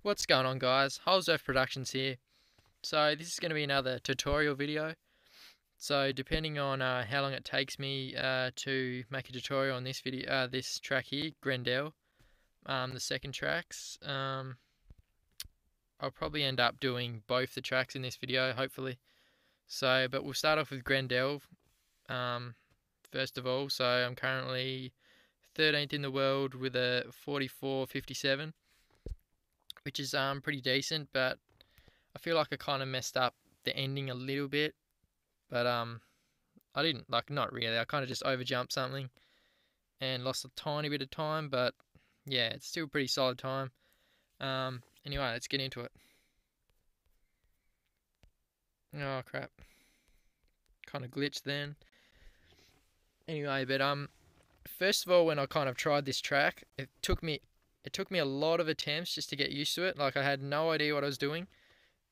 What's going on, guys? Holes Earth Productions here. So this is going to be another tutorial video. So depending on how long it takes me to make a tutorial on this video, this track here, Grendel, the second tracks, I'll probably end up doing both the tracks in this video, hopefully. So, but we'll start off with Grendel first of all. So I'm currently 13th in the world with a 44.57. Which is pretty decent, but I feel like I kind of messed up the ending a little bit, but I didn't, not really. I kind of just overjumped something and lost a tiny bit of time, but yeah, it's still a pretty solid time. Anyway, let's get into it. Oh crap, kind of glitched then. Anyway, but first of all, when I kind of tried this track, it took me a lot of attempts just to get used to it. Like, I had no idea what I was doing.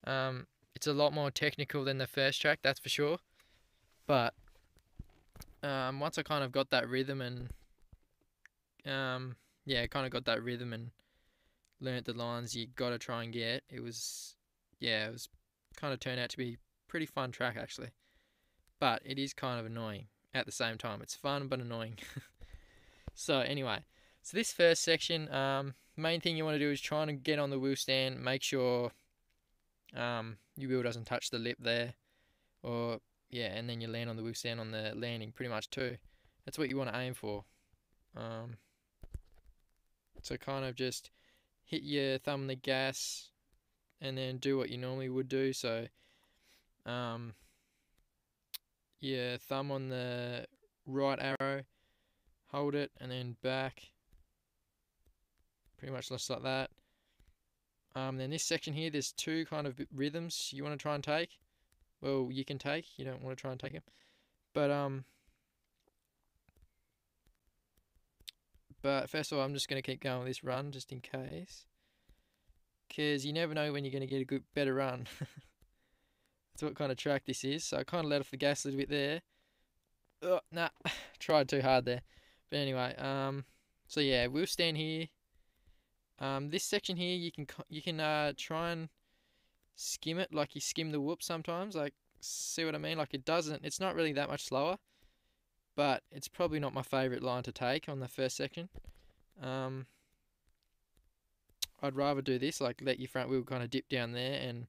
It's a lot more technical than the first track, that's for sure. But once I kind of got that rhythm and kind of got that rhythm and learnt the lines you got to try and get, it was kind of turned out to be a pretty fun track actually. But it is kind of annoying at the same time. It's fun but annoying. So anyway. So this first section, main thing you want to do is try and get on the wheel stand. Make sure your wheel doesn't touch the lip there, and then you land on the wheel stand on the landing pretty much too. That's what you want to aim for. So kind of just hit your thumb on the gas, and then do what you normally would do. So your thumb on the right arrow, hold it, and then back. Pretty much just like that. Then this section here, there's two kind of rhythms you want to try and take. Well, you can take. You don't want to try and take them. But first of all, I'm just going to keep going with this run just in case. Because you never know when you're going to get a better run. That's what kind of track this is. So I kind of let off the gas a little bit there. Oh, nah, tried too hard there. But anyway, so yeah, we'll stand here. This section here, you can try and skim it like you skim the whoop sometimes. Like, see what I mean? Like, it's not really that much slower, but it's probably not my favourite line to take on the first section. I'd rather do this, like let your front wheel kind of dip down there, and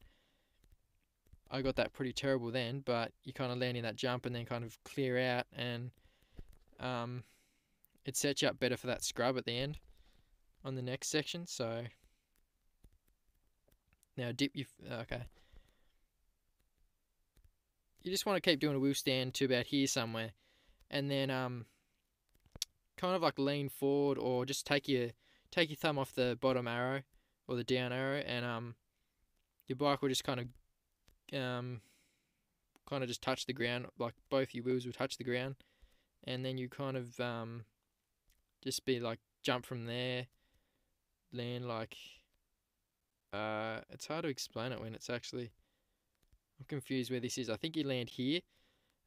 I got that pretty terrible then, but you kind of land in that jump and then kind of clear out, and it sets you up better for that scrub at the end on the next section. So now dip your okay. You just want to keep doing a wheel stand to about here somewhere, and then kind of like lean forward, or just take your thumb off the bottom arrow or the down arrow, and your bike will just kind of just touch the ground, like both your wheels will touch the ground, and then you kind of just be like jump from there. Land like it's hard to explain it when it's actually, I'm confused where this is. I think you land here,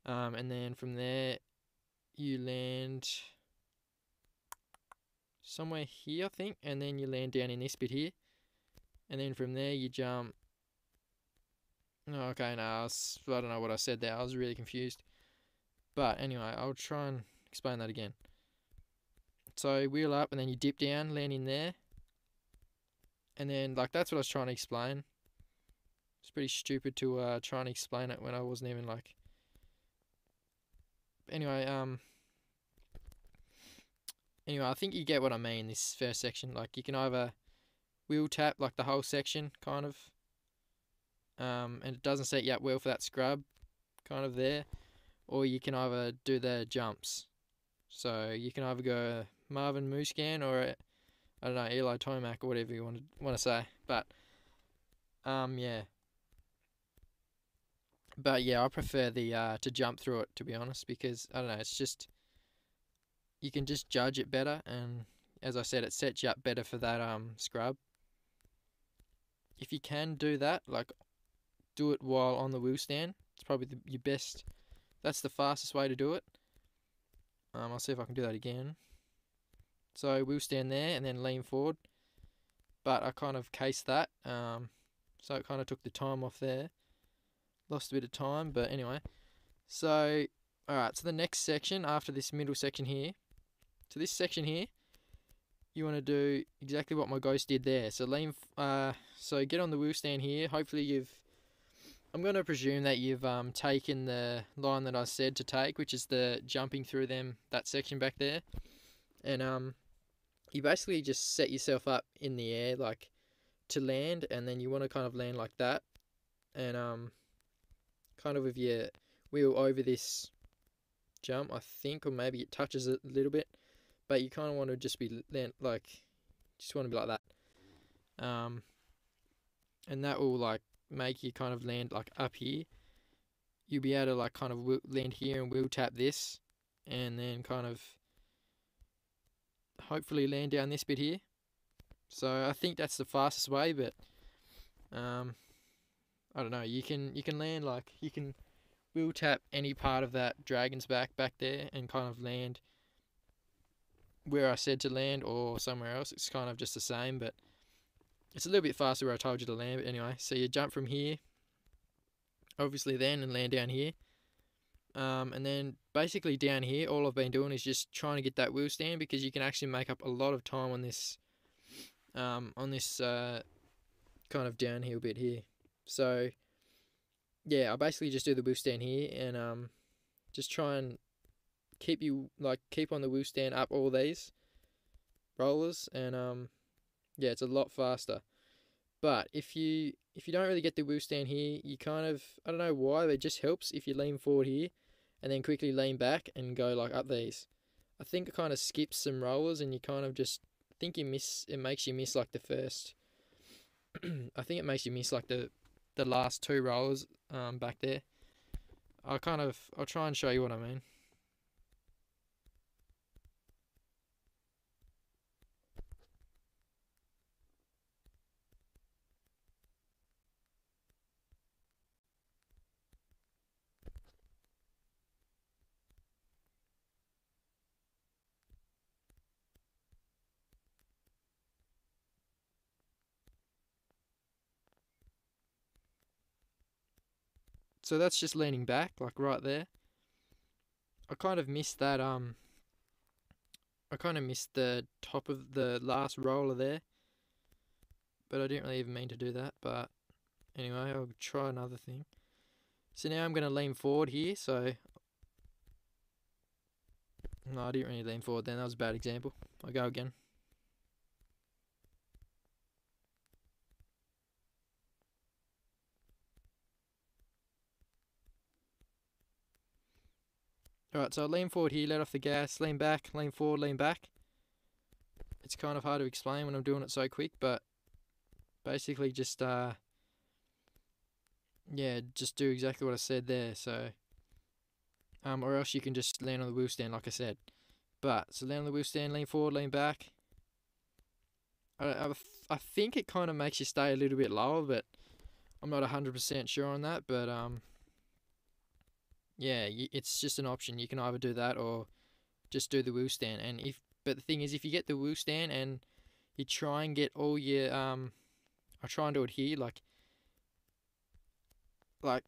and then from there you land somewhere here, I think, and then you land down in this bit here, and then from there you jump. Oh, okay, no, I don't know what I said there. I was really confused. But anyway, I'll try and explain that again. So wheel up, and then you dip down, land in there. And then, like, that's what I was trying to explain. It's pretty stupid to try and explain it when I wasn't even, like... Anyway, I think you get what I mean, this first section. Like, you can either wheel tap, like, the whole section, kind of. And it doesn't set you up well for that scrub, kind of there. Or you can either do the jumps. So, you can either go Marvin Muscan or... I don't know, Eli Tomac or whatever you want to say, but yeah. But yeah, I prefer the to jump through it, to be honest, because I don't know, it's just, you can just judge it better, and as I said, it sets you up better for that scrub. If you can do that, like do it while on the wheel stand, it's probably your best. That's the fastest way to do it. I'll see if I can do that again. So wheel stand there and then lean forward. but I kind of cased that, so it kind of took the time off there. Lost a bit of time, but anyway. So, alright, so the next section after this middle section here, so this section here, you want to do exactly what my ghost did there. So so get on the wheel stand here. Hopefully I'm going to presume that you've taken the line that I said to take, which is the jumping through that section back there. And you basically just set yourself up in the air, like, to land, and then you want to kind of land like that, and kind of with your wheel over this jump, I think, or maybe it touches it a little bit, but you kind of want to just be just want to be like that, and that will like make you kind of land like up here. You'll be able to like kind of land here and wheel tap this, and then kind of hopefully land down this bit here. So I think that's the fastest way, but I don't know. You can land like you can wheel tap any part of that dragon's back there and kind of land where I said to land or somewhere else. It's kind of just the same, but it's a little bit faster where I told you to land. But anyway, so you jump from here, obviously then, and land down here. And then basically down here, all I've been doing is just trying to get that wheel stand, because you can actually make up a lot of time on this kind of downhill bit here. So yeah, I basically just do the wheel stand here, and just try and keep on the wheel stand up all these rollers, and yeah, it's a lot faster. But if you don't really get the wheel stand here, you kind of, I don't know why, but it just helps if you lean forward here and then quickly lean back and go like up these. I think it kind of skips some rollers, and you kind of just think it makes you miss like the first I think it makes you miss like the last two rollers back there. I'll try and show you what I mean. So that's just leaning back, like right there. I kind of missed that, I kind of missed the top of the last roller there. But I didn't really even mean to do that, but anyway, I'll try another thing. So now I'm going to lean forward here, so... No, I didn't really lean forward then, that was a bad example. I'll go again. Alright, so I lean forward here, let off the gas, lean back, lean forward, lean back. It's kind of hard to explain when I'm doing it so quick, but basically just, yeah, just do exactly what I said there, so... or else you can just land on the wheel stand like I said. But, so land on the wheel stand, lean forward, lean back. I think it kind of makes you stay a little bit lower, but I'm not 100% sure on that, but, yeah, it's just an option. You can either do that or just do the wheel stand. But the thing is, if you get the wheel stand and you try and get all your, I try and do it here, like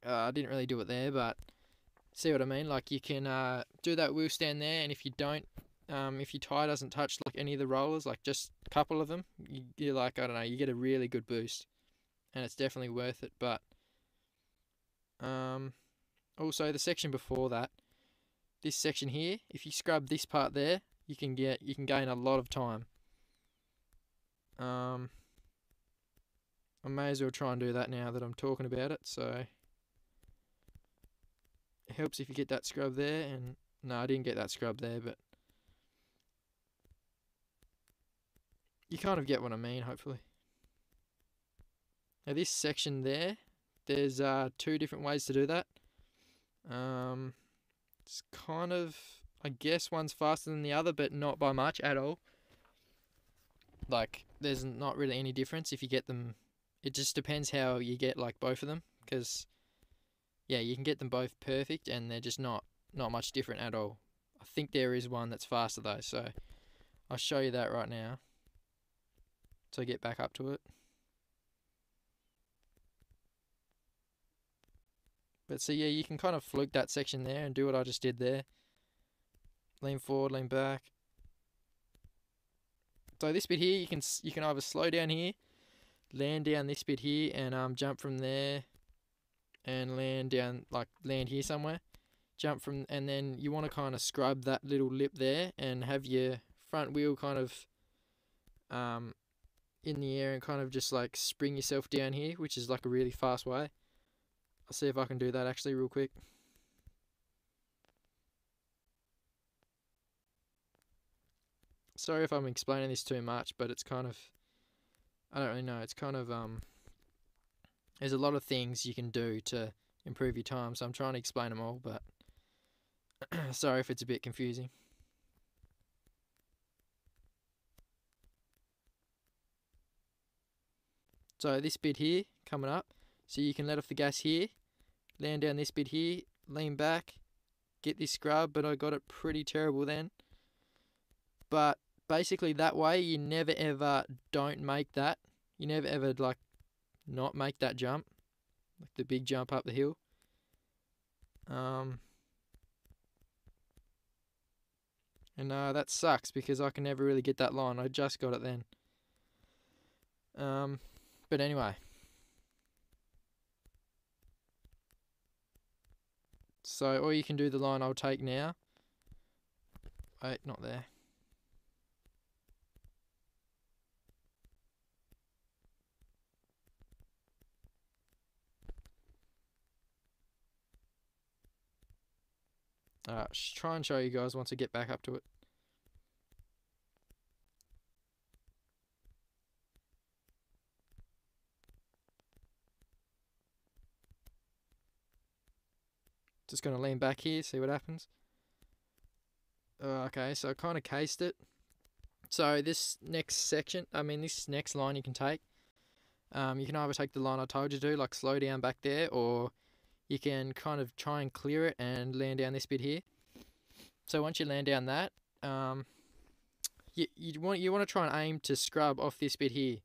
I didn't really do it there, but see what I mean? Like you can do that wheel stand there, and if you don't, if your tire doesn't touch like any of the rollers, like just a couple of them, you're like, I don't know, you get a really good boost, and it's definitely worth it. But also the section before that, this section here, if you scrub this part there, you can gain a lot of time. I may as well try and do that now that I'm talking about it, so it helps if you get that scrub there. And no, I didn't get that scrub there, but you kind of get what I mean, hopefully. Now this section there's two different ways to do that. It's kind of, I guess one's faster than the other, but not by much at all. Like, there's not really any difference if you get them. It just depends how you get like both of them, because yeah, you can get them both perfect and they're just not much different at all. I think there is one that's faster though, so I'll show you that right now. So get back up to it. But so yeah, you can kind of fluke that section there and do what I just did there. Lean forward, lean back. So this bit here, you can either slow down here, land down this bit here, and jump from there, and land down, like land here somewhere. Jump from, and then you want to kind of scrub that little lip there, and have your front wheel kind of in the air, and kind of just like spring yourself down here, which is like a really fast way. I'll see if I can do that actually real quick. Sorry if I'm explaining this too much, but it's kind of, I don't really know, it's kind of, there's a lot of things you can do to improve your time, so I'm trying to explain them all, but sorry if it's a bit confusing. So this bit here, coming up, so you can let off the gas here, land down this bit here, lean back, get this scrub, but I got it pretty terrible then. But basically that way you never ever don't make that. You never ever like not make that jump, like the big jump up the hill. And that sucks because I can never really get that line. I just got it then. But anyway. So, or you can do the line I'll take now. Wait, not there. Try and show you guys once I get back up to it. Just going to lean back here, see what happens. Okay, so I kind of cased it. So this next section, this next line you can take. You can either take the line I told you to, like slow down back there, or you can kind of try and clear it and land down this bit here. So once you land down that, you want to try and aim to scrub off this bit here.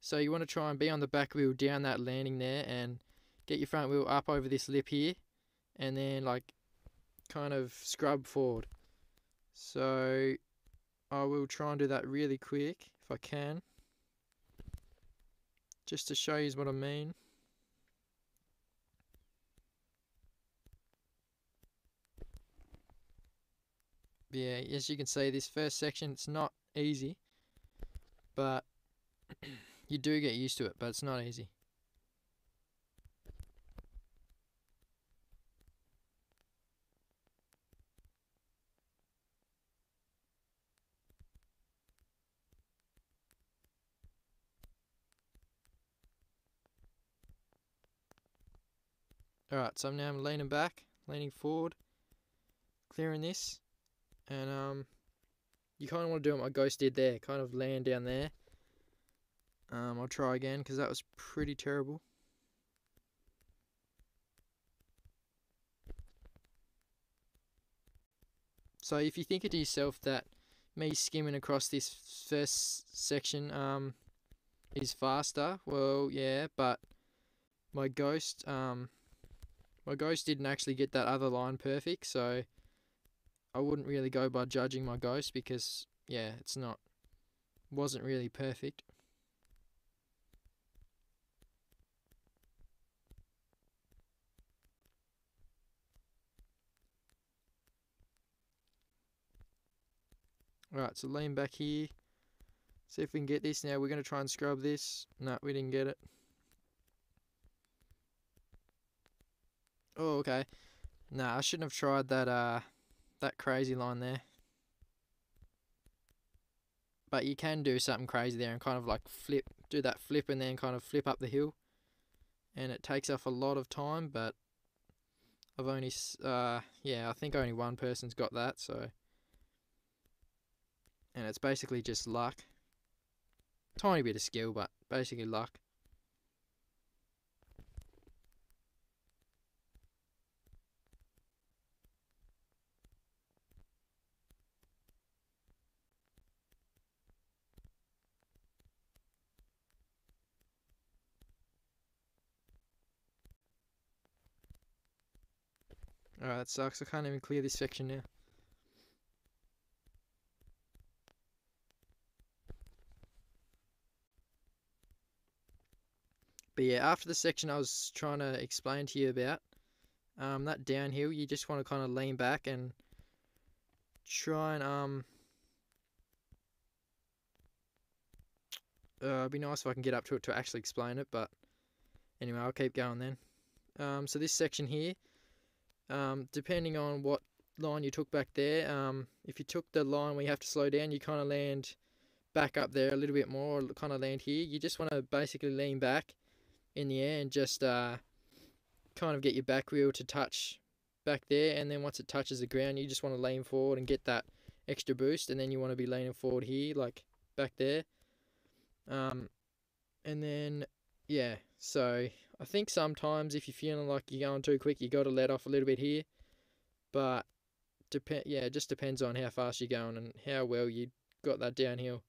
So you want to try and be on the back wheel down that landing there, and get your front wheel up over this lip here, and then like kind of scrub forward. So I will try and do that really quick if I can, just to show you what I mean. Yeah, as you can see, this first section, it's not easy, but you do get used to it, but it's not easy. Alright, so now I'm leaning back, leaning forward, clearing this, and you kind of want to do what my ghost did there, kind of land down there. I'll try again because that was pretty terrible. So if you think to yourself that me skimming across this first section is faster, well yeah, but my ghost didn't actually get that other line perfect, so I wouldn't really go by judging my ghost because yeah, wasn't really perfect. Alright, so lean back here. See if we can get this. Now we're going to try and scrub this. No, we didn't get it. Oh, okay. Nah, I shouldn't have tried that crazy line there. But you can do something crazy there and kind of like do that flip and then kind of flip up the hill. And it takes off a lot of time, but I've only, I think only one person's got that, so. And it's basically just luck. Tiny bit of skill, but basically luck. Alright, that sucks. I can't even clear this section now. But yeah, after the section I was trying to explain to you about, that downhill, you just want to kind of lean back and try and it'd be nice if I can get up to it to actually explain it, but anyway, I'll keep going then. So this section here, depending on what line you took back there, if you took the line where you have to slow down, you kind of land back up there a little bit more, or kind of land here. You just want to basically lean back in the air and just kind of get your back wheel to touch back there, and then once it touches the ground, you just want to lean forward and get that extra boost, and then you want to be leaning forward here, like back there. And then, yeah, so I think sometimes if you're feeling like you're going too quick, you got to let off a little bit here, but it just depends on how fast you're going and how well you got that downhill.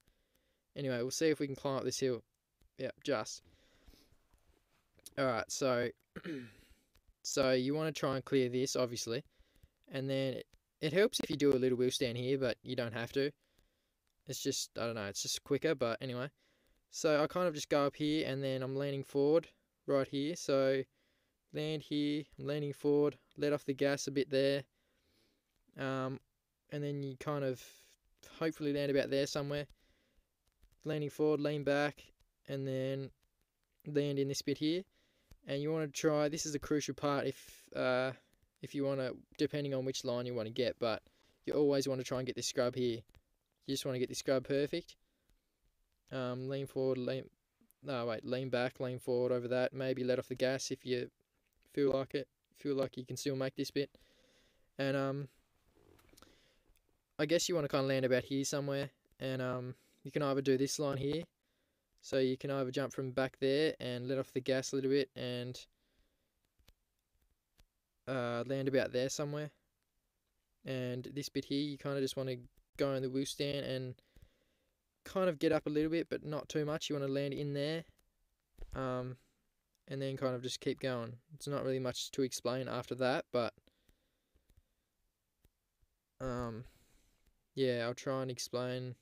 Anyway, we'll see if we can climb up this hill. Yep, just. Alright, so so you want to try and clear this, obviously, and then it helps if you do a little wheel stand here, but you don't have to. It's just, I don't know, it's just quicker, but anyway. So I kind of just go up here, and then I'm leaning forward right here. So land here, I'm leaning forward, let off the gas a bit there, and then you kind of hopefully land about there somewhere. Leaning forward, lean back, and then land in this bit here. And you want to try, this is a crucial part if you want to, depending on which line you want to get, but you always want to try and get this scrub here. You just want to get this scrub perfect. Lean forward, lean back, lean forward over that. Maybe let off the gas if you feel like it. Feel like you can still make this bit. And I guess you want to kind of land about here somewhere. And you can either do this line here. So you can either jump from back there and let off the gas a little bit and land about there somewhere. And this bit here, you kind of just want to go in the wheel stand and kind of get up a little bit, but not too much. You want to land in there, and then kind of just keep going. It's not really much to explain after that, but yeah, I'll try and explain.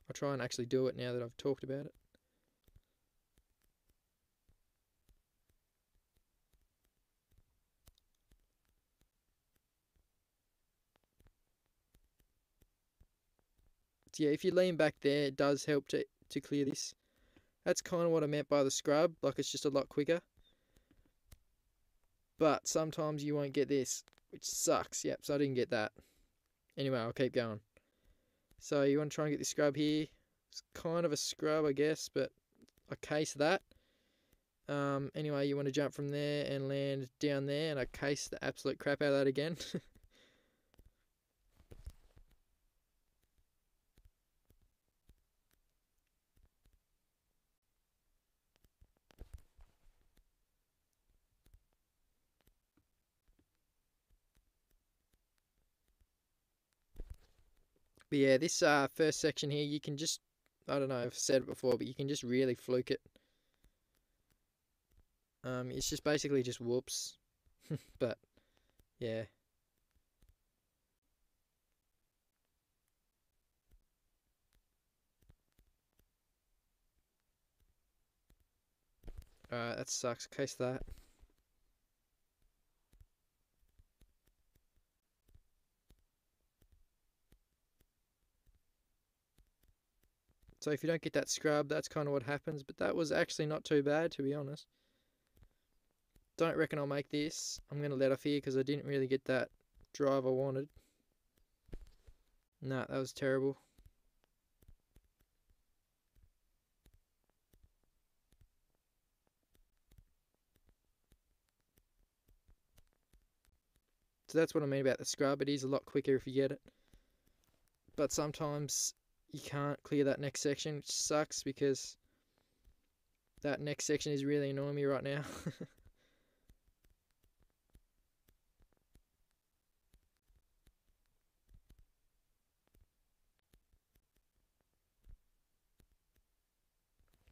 I'll try and actually do it now that I've talked about it. So yeah, if you lean back there, it does help to clear this. That's kind of what I meant by the scrub, like it's just a lot quicker. But sometimes you won't get this, which sucks. Yep, so I didn't get that. Anyway, I'll keep going. So you want to try and get this scrub here. It's kind of a scrub, I guess, but I case that. Anyway, you want to jump from there and land down there, and I case the absolute crap out of that again. But yeah, this first section here, you can just, I don't know, I've said it before, but you can just really fluke it. It's just basically just whoops. But yeah. Alright, that sucks. Case that. So if you don't get that scrub, that's kind of what happens. But that was actually not too bad, to be honest. Don't reckon I'll make this. I'm going to let off here because I didn't really get that drive I wanted. Nah, that was terrible. So that's what I mean about the scrub. It is a lot quicker if you get it. But sometimes you can't clear that next section, which sucks because that next section is really annoying me right now.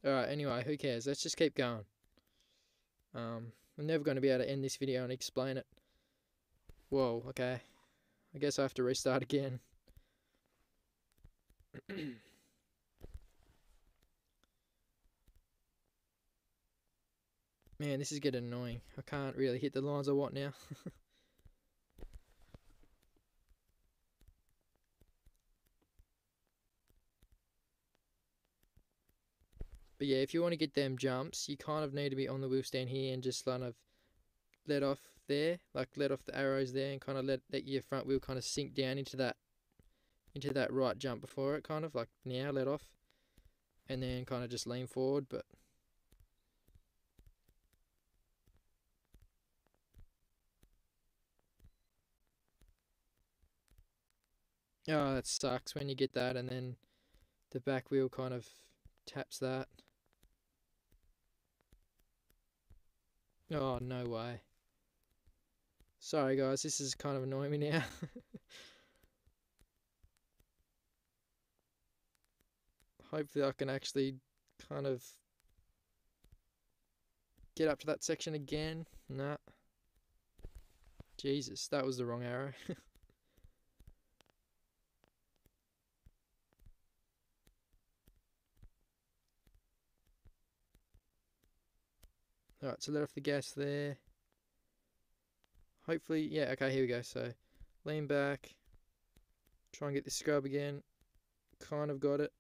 Alright, anyway, who cares? Let's just keep going. I'm never going to be able to end this video and explain it Whoa, okay. I guess I have to restart again. Man, this is getting annoying. I can't really hit the lines I want now. But yeah, if you want to get them jumps, you kind of need to be on the wheel stand here and just kind of let off there, like let off the arrows there, and kind of let your front wheel kind of sink down into that right jump before it, kind of like now let off, and then kind of just lean forward. But oh, that sucks when you get that and then the back wheel kind of taps that. Oh, no way. Sorry guys, this is kind of annoying me now. Hopefully I can actually kind of get up to that section again. Nah. Jesus, that was the wrong arrow. Alright, so let off the gas there. Hopefully, yeah, okay, here we go. So, lean back. Try and get this scrub again. Kind of got it.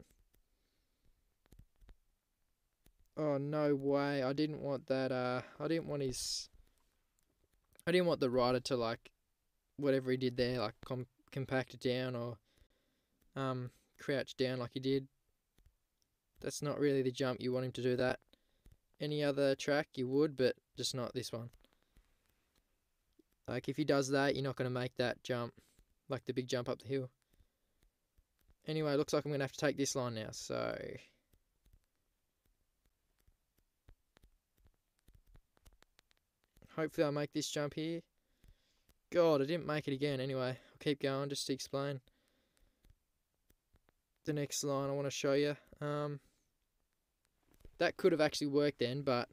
Oh, no way. I didn't want that, I didn't want the rider to, like, whatever he did there, like, compact it down or, crouch down like he did. That's not really the jump you want him to do that. Any other track you would, but just not this one. Like if he does that, you're not going to make that jump, like the big jump up the hill. Anyway, looks like I'm going to have to take this line now, so hopefully I'll make this jump here. God, I didn't make it again. Anyway, I'll keep going just to explain the next line I want to show you. That could have actually worked then, but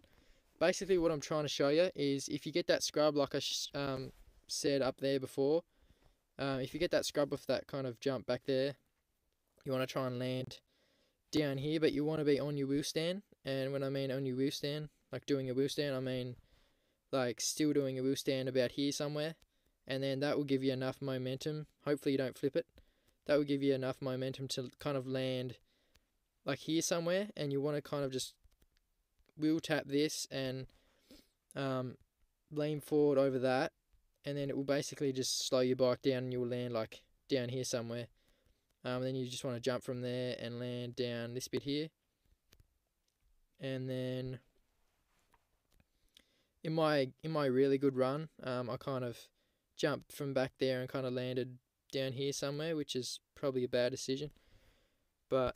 basically what I'm trying to show you is if you get that scrub like I said up there before, if you get that scrub with that kind of jump back there, you want to try and land down here, but you want to be on your wheel stand. And when I mean on your wheel stand, like doing a wheel stand, I mean like still doing a wheel stand about here somewhere, and then that will give you enough momentum. Hopefully you don't flip it. That will give you enough momentum to kind of land like here somewhere, and you want to kind of just wheel tap this and lean forward over that, and then it will basically just slow your bike down and you'll land like down here somewhere. Then you just want to jump from there and land down this bit here. And then in my really good run, I kind of jumped from back there and kind of landed down here somewhere, which is probably a bad decision. But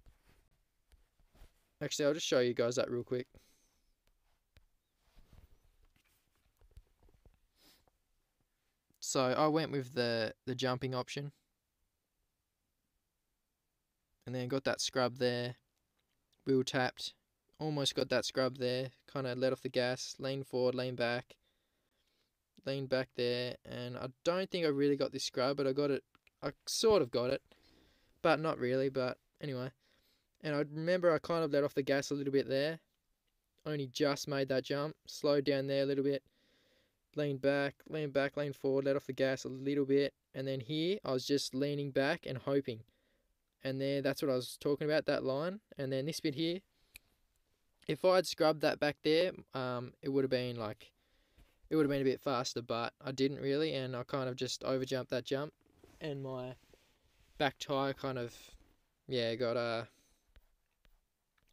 actually, I'll just show you guys that real quick. So I went with the jumping option, and then got that scrub there, wheel tapped, almost got that scrub there, kind of let off the gas, lean forward, lean back there, and I don't think I really got this scrub, but I got it, I sort of got it, but not really, but anyway. And I remember I kind of let off the gas a little bit there, only just made that jump, slowed down there a little bit, lean back, lean forward, let off the gas a little bit, and then here I was just leaning back and hoping. And there, that's what I was talking about, that line. And then this bit here, if I had scrubbed that back there, it would have been a bit faster, but I didn't really, and I kind of just overjumped that jump, and my back tire kind of, yeah, got I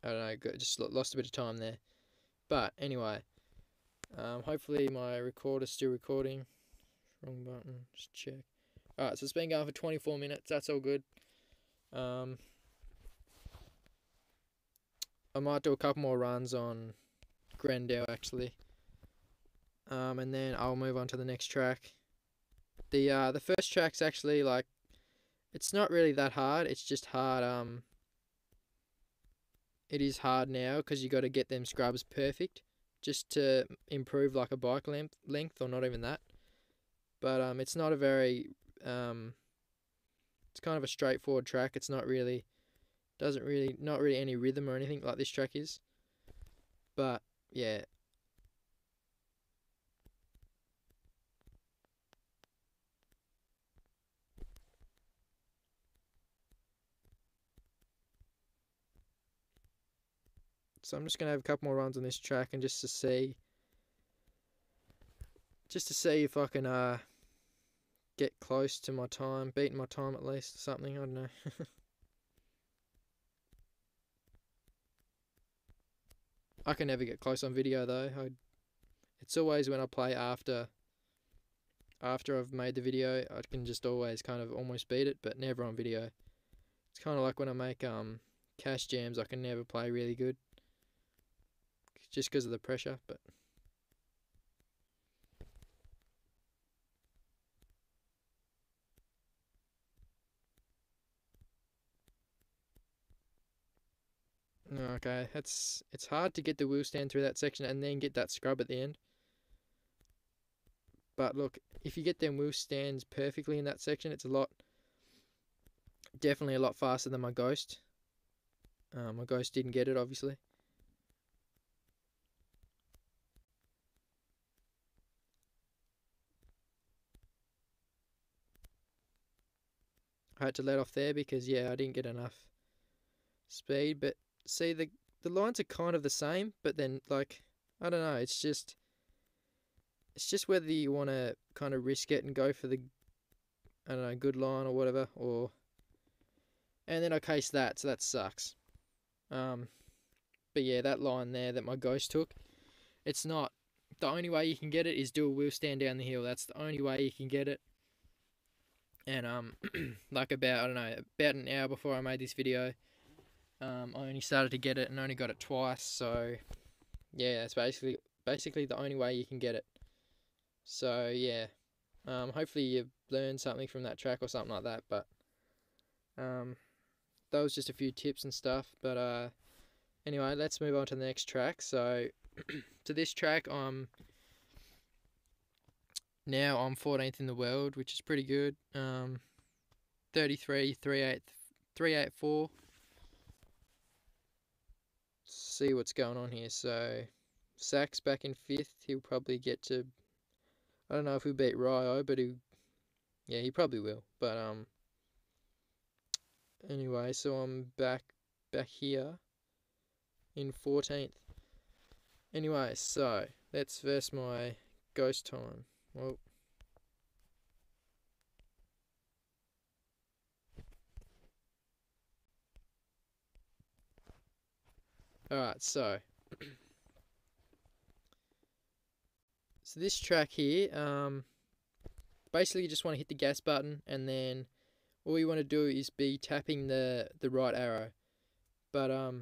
don't know, just lost a bit of time there. But anyway, hopefully my recorder's still recording. Wrong button, just check. Alright, so it's been going for 24 minutes, that's all good. I might do a couple more runs on Grendel actually. And then I'll move on to the next track. The first track's actually like, it's not really that hard, it's just hard, it is hard now because you got to get them scrubs perfect just to improve like a bike length or not even that. but it's not a very it's kind of a straightforward track. It's not really not really any rhythm or anything like this track is. But yeah. So I'm just gonna have a couple more runs on this track and just to see if I can get close to my time, beating my time at least, or something, I don't know. I can never get close on video though. It's always when I play after I've made the video, I can just always kind of almost beat it, but never on video. It's kind of like when I make cash jams, I can never play really good, just because of the pressure, but okay, it's hard to get the wheel stand through that section and then get that scrub at the end. But look, if you get them wheel stands perfectly in that section, it's definitely a lot faster than my Ghost. My Ghost didn't get it, obviously. I had to let off there because, yeah, I didn't get enough speed. But see, the lines are kind of the same, but then, like, I don't know, it's just whether you want to kind of risk it and go for the, I don't know, good line or whatever, and then I cased that, so that sucks. But yeah, that line there that my Ghost took, it's not, the only way you can get it is do a wheel stand down the hill. That's the only way you can get it. And like about, I don't know, about an hour before I made this video, I only started to get it and only got it twice. So yeah, it's basically the only way you can get it. So yeah, hopefully you learned something from that track or something like that. But that was just a few tips and stuff. But anyway, let's move on to the next track. So to this track, I'm 14th in the world, which is pretty good. 33, 384. See what's going on here. So Sack's back in 5th. He'll probably get to, I don't know if he'll beat Ryo, but he probably will. But anyway, so I'm back here in 14th. Anyway, so let's verse my Ghost time. Well, alright, so this track here, basically you just want to hit the gas button, and then all you want to do is be tapping the right arrow. But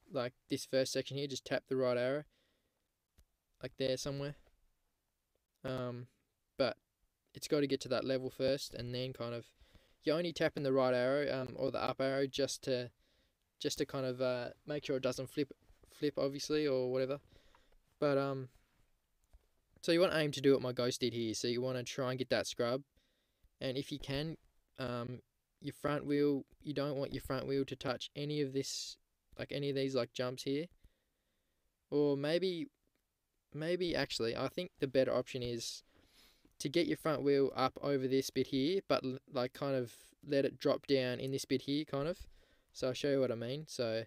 like this first section here, just tap the right arrow, like there somewhere. But it's got to get to that level first, and then kind of you're only tapping the right arrow, or the up arrow, just to kind of make sure it doesn't flip obviously, or whatever. But so you want to aim to do what my Ghost did here. So you want to try and get that scrub, and if you can, your front wheel, you don't want your front wheel to touch any of this, like any of these like jumps here. Or maybe actually, I think the better option is to get your front wheel up over this bit here, but like kind of let it drop down in this bit here, kind of. So I'll show you what I mean. So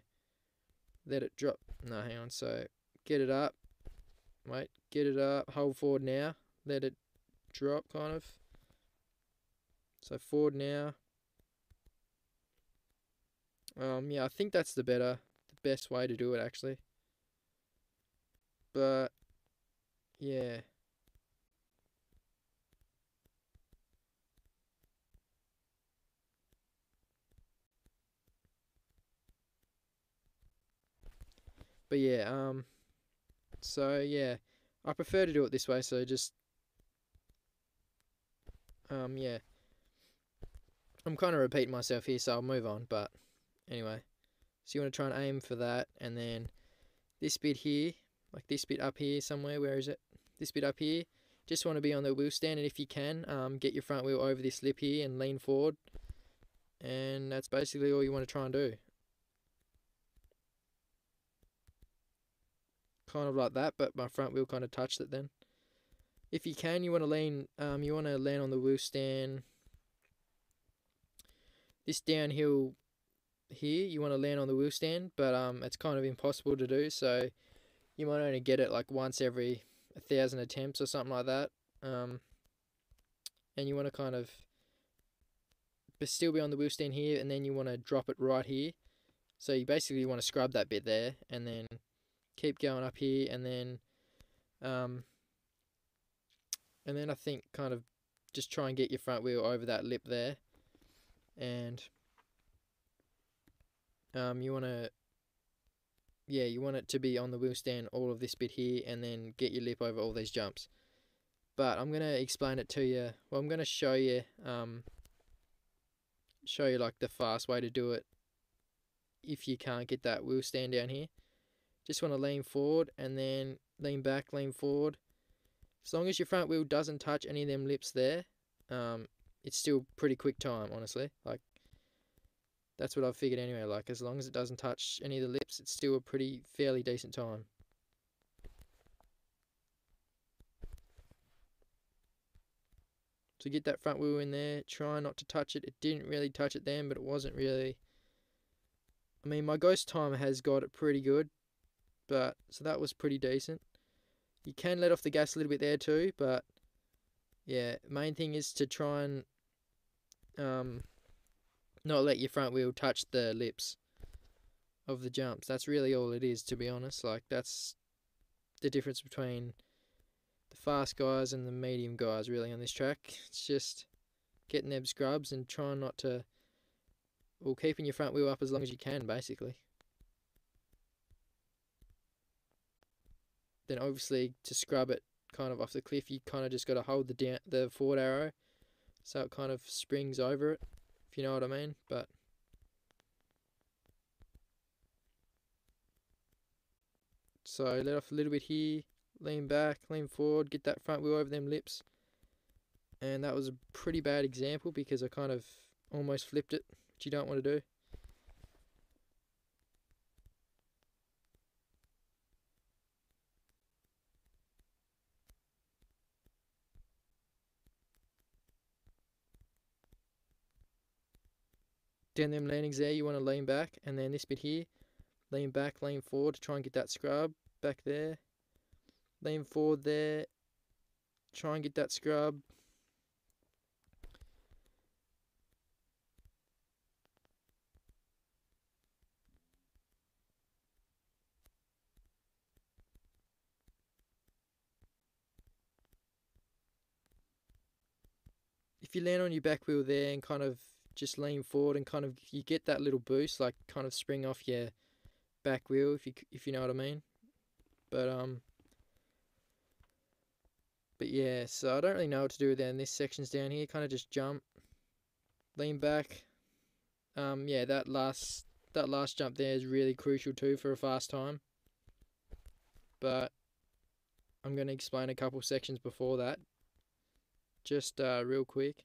let it drop. No, hang on. So get it up. Wait, get it up. Hold forward now. Let it drop, kind of. So forward now. Yeah, I think that's the best way to do it, actually. But yeah. But yeah, so yeah, I prefer to do it this way, so just yeah. I'm kind of repeating myself here, so I'll move on, but anyway. So you want to try and aim for that, and then this bit here, like this bit up here somewhere. Where is it? This bit up here. Just want to be on the wheel stand, and if you can, get your front wheel over this lip here and lean forward. And that's basically all you want to try and do. Kind of like that, but my front wheel kind of touched it then. If you can, you want to land on the wheel stand. This downhill here, you want to land on the wheel stand, but it's kind of impossible to do, so you might only get it like once every 1,000 attempts or something like that. And you want to kind of still be on the wheel stand here, and then you want to drop it right here. So you basically want to scrub that bit there, and then keep going up here, and then I think kind of just try and get your front wheel over that lip there, and you want it to be on the wheel stand all of this bit here, and then get your lip over all these jumps. But I'm gonna explain it to you. Well, I'm gonna show you like the fast way to do it if you can't get that wheel stand down here. Just want to lean forward and then lean back, lean forward. As long as your front wheel doesn't touch any of them lips there, it's still pretty quick time, honestly. Like, that's what I've figured anyway. Like, as long as it doesn't touch any of the lips, it's still a fairly decent time. So get that front wheel in there. Try not to touch it. It didn't really touch it then, but it wasn't really. I mean, my ghost time has got it pretty good, but so that was pretty decent. You can let off the gas a little bit there too, but yeah, main thing is to try and not let your front wheel touch the lips of the jumps. That's really all it is, to be honest. Like, that's the difference between the fast guys and the medium guys really on this track. It's just getting them scrubs and trying not to, well, keeping your front wheel up as long as you can, basically. Then obviously to scrub it kind of off the cliff, you kind of just got to hold the forward arrow so it kind of springs over it, if you know what I mean. But so let off a little bit here, lean back, lean forward, get that front wheel over them lips. And that was a pretty bad example because I kind of almost flipped it, which you don't want to do. Down them landings there, you want to lean back, and then this bit here, lean back, lean forward to try and get that scrub back there. Lean forward there, try and get that scrub. If you land on your back wheel there and kind of just lean forward and kind of you get that little boost, like kind of spring off your back wheel, if you know what I mean. But yeah, so I don't really know what to do with that. And this section's down here, kind of just jump, lean back. Yeah, that last jump there is really crucial too for a fast time. But I'm going to explain a couple sections before that, just real quick.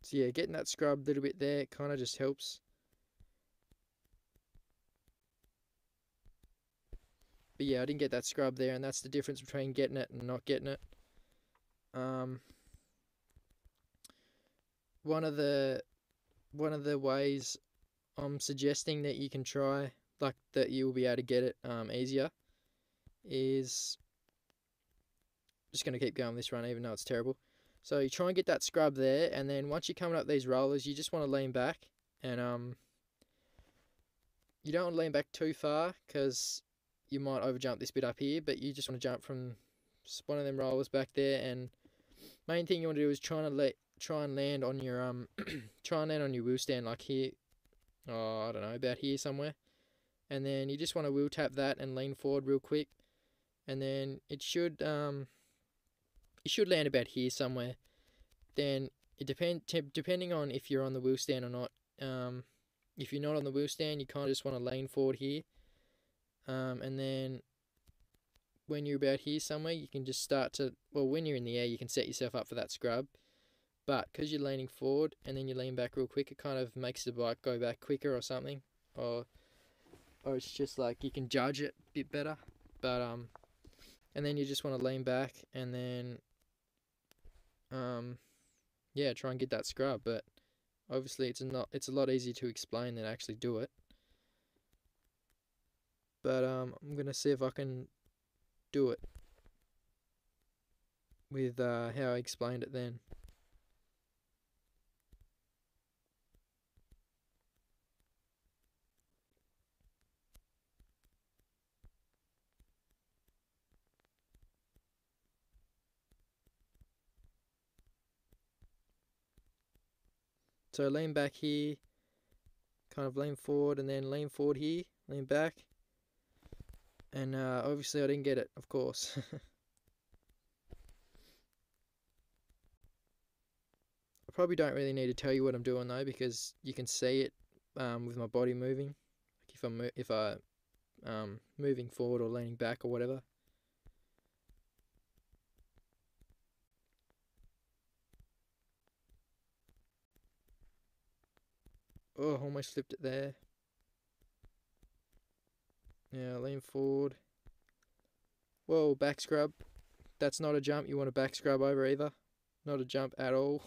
So yeah, getting that scrub a little bit there kind of just helps. But yeah, I didn't get that scrub there, and that's the difference between getting it and not getting it. One of the ways I'm suggesting that you can try, like that you'll be able to get it easier, is just going to keep going this run even though it's terrible. So you try and get that scrub there, and then once you're coming up these rollers, you just want to lean back, and you don't want to lean back too far because you might overjump this bit up here, but you just want to jump from one of them rollers back there. And main thing you want to do is try and land on your try and land on your wheel stand, like here, I don't know, about here somewhere. And then you just want to wheel tap that and lean forward real quick. And then it should land about here somewhere. Then it depending on if you're on the wheel stand or not. If you're not on the wheel stand, you kind of just want to lean forward here. And then when you're about here somewhere, you can just start to, well, when you're in the air, you can set yourself up for that scrub. But because you're leaning forward and then you lean back real quick, it kind of makes the bike go back quicker or something. Or it's just like you can judge it a bit better. But and then you just want to lean back and then yeah, try and get that scrub. But obviously it's a lot easier to explain than actually do it. But I'm gonna see if I can do it with how I explained it then. So lean back here, kind of lean forward, and then lean forward here, lean back. And obviously I didn't get it, of course. I probably don't really need to tell you what I'm doing though, because you can see it with my body moving. Like if I moving forward or leaning back or whatever. Oh, almost flipped it there. Yeah, lean forward. Whoa, back scrub. That's not a jump you want to back scrub over either. Not a jump at all.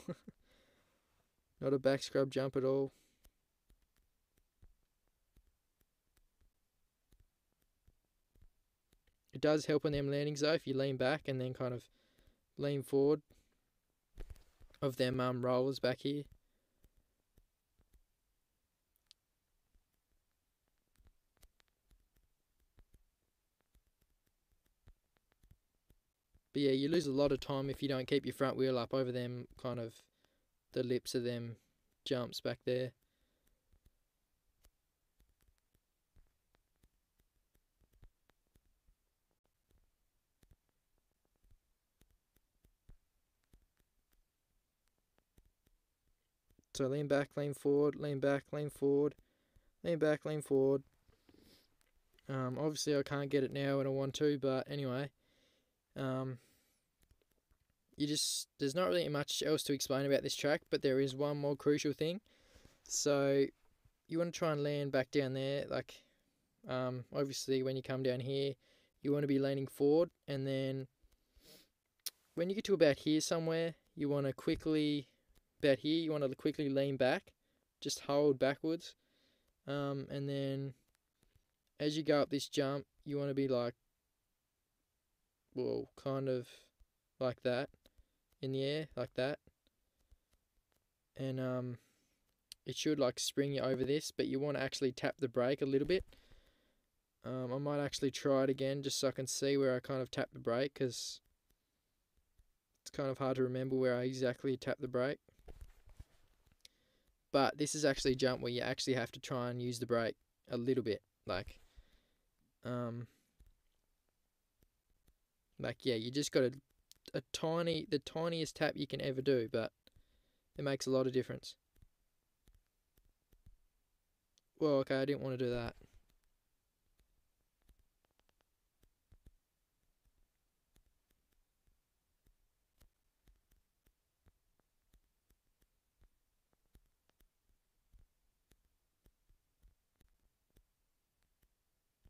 Not a back scrub jump at all. It does help on them landings though if you lean back and then kind of lean forward of them rollers back here. But yeah, you lose a lot of time if you don't keep your front wheel up over them kind of the lips of them jumps back there. So lean back, lean forward, lean back, lean forward, lean back, lean forward. Obviously I can't get it now when I want to, but anyway. There's not really much else to explain about this track, but there is one more crucial thing. So you want to try and land back down there, like obviously when you come down here, you want to be leaning forward, and then when you get to about here somewhere, you want to quickly lean back, just hold backwards, and then as you go up this jump, you want to be like, well, kind of like that, in the air, like that, and it should like spring you over this, but you want to actually tap the brake a little bit. I might actually try it again just so I can see where I kind of tap the brake, because it's kind of hard to remember where I exactly tap the brake. But this is actually a jump where you actually have to try and use the brake a little bit, like yeah, you just got the tiniest tap you can ever do, but it makes a lot of difference. Well, okay, I didn't want to do that.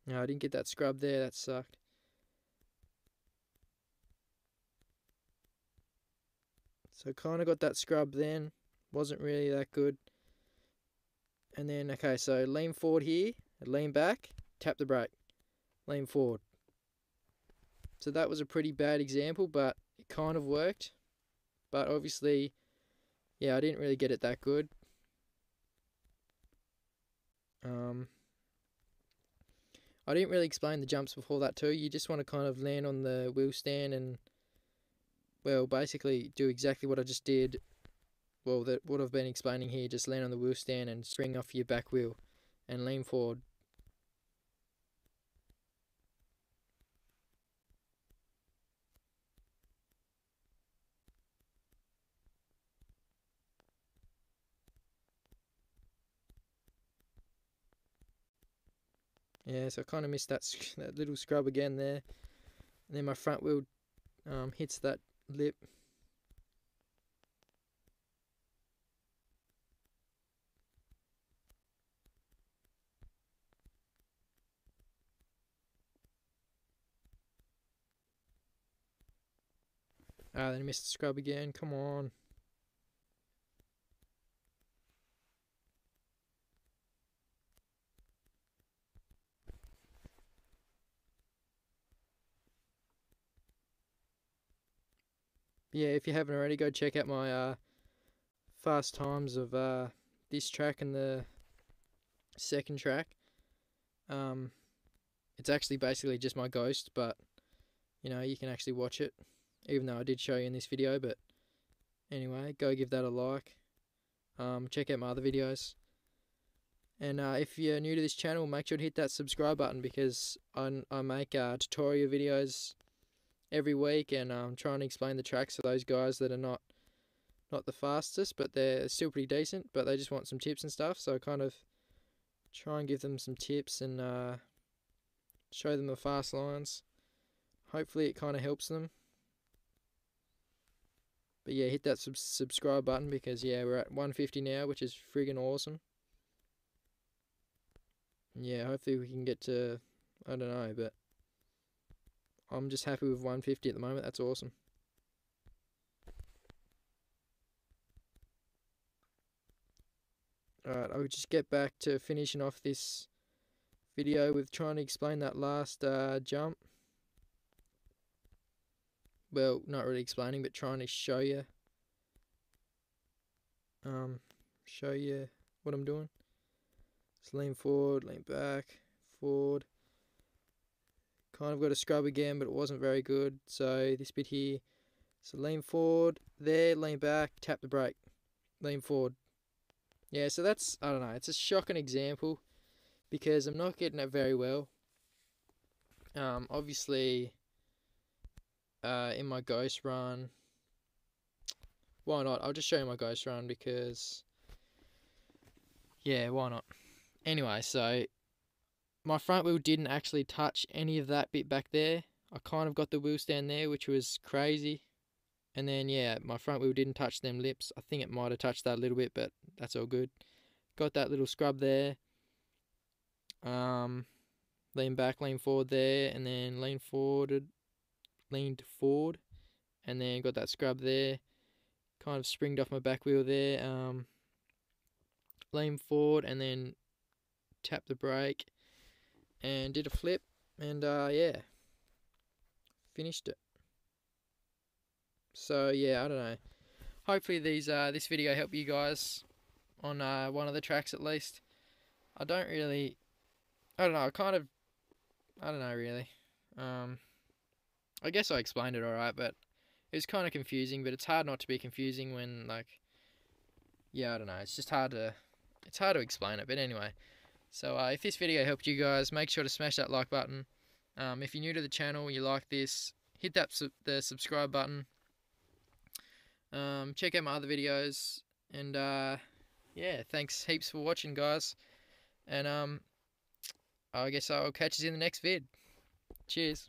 No, I didn't get that scrub there, that sucked. So kind of got that scrub then, wasn't really that good. And then, okay, so lean forward here, lean back, tap the brake, lean forward. So that was a pretty bad example, but it kind of worked. But obviously, yeah, I didn't really get it that good. I didn't really explain the jumps before that too. You just want to kind of land on the wheel stand and, well, basically do exactly what I just did. well, that what I've been explaining here, just land on the wheel stand and spring off your back wheel and lean forward. Yeah, so I kind of missed that little scrub again there. And then my front wheel hits that lip. Ah, then I missed the scrub again. Come on. Yeah, if you haven't already, go check out my fast times of this track and the second track. It's actually basically just my ghost, but you know, you can actually watch it, even though I did show you in this video. But anyway, go give that a like. Check out my other videos. And if you're new to this channel, make sure to hit that subscribe button, because I make tutorial videos every week, and I'm trying to explain the tracks to those guys that are not the fastest, but they're still pretty decent, but they just want some tips and stuff. So I kind of try and give them some tips and show them the fast lines. Hopefully it kind of helps them. But yeah, hit that subscribe button, because yeah, we're at 150 now, which is friggin' awesome. Yeah, hopefully we can get to, I don't know, but I'm just happy with 150 at the moment. That's awesome. Alright, I'll just get back to finishing off this video with trying to explain that last jump. Well, not really explaining, but trying to show you what I'm doing. Just lean forward, lean back, forward. Kind of got a scrub again, but it wasn't very good. So this bit here, so lean forward, there, lean back, tap the brake, lean forward. Yeah, so that's, I don't know, it's a shocking example, because I'm not getting it very well. Obviously, in my ghost run, why not? I'll just show you my ghost run, because, yeah, why not? Anyway, so my front wheel didn't actually touch any of that bit back there. I kind of got the wheel stand there, which was crazy. And then, yeah, my front wheel didn't touch them lips. I think it might have touched that a little bit, but that's all good. Got that little scrub there. Lean back, lean forward there, and then leaned forward, and then got that scrub there. Kind of springed off my back wheel there. Lean forward, and then tapped the brake, and did a flip, and yeah, finished it. So yeah, I don't know. Hopefully this video helped you guys on one of the tracks at least. I don't know, I don't know really. I guess I explained it alright, but it was kind of confusing, but it's hard not to be confusing when, like, yeah, I don't know, it's just hard to explain it, but anyway. So if this video helped you guys, make sure to smash that like button. If you're new to the channel, you like this, hit that the subscribe button. Check out my other videos, and yeah, thanks heaps for watching, guys, and I guess I'll catch you in the next vid. Cheers.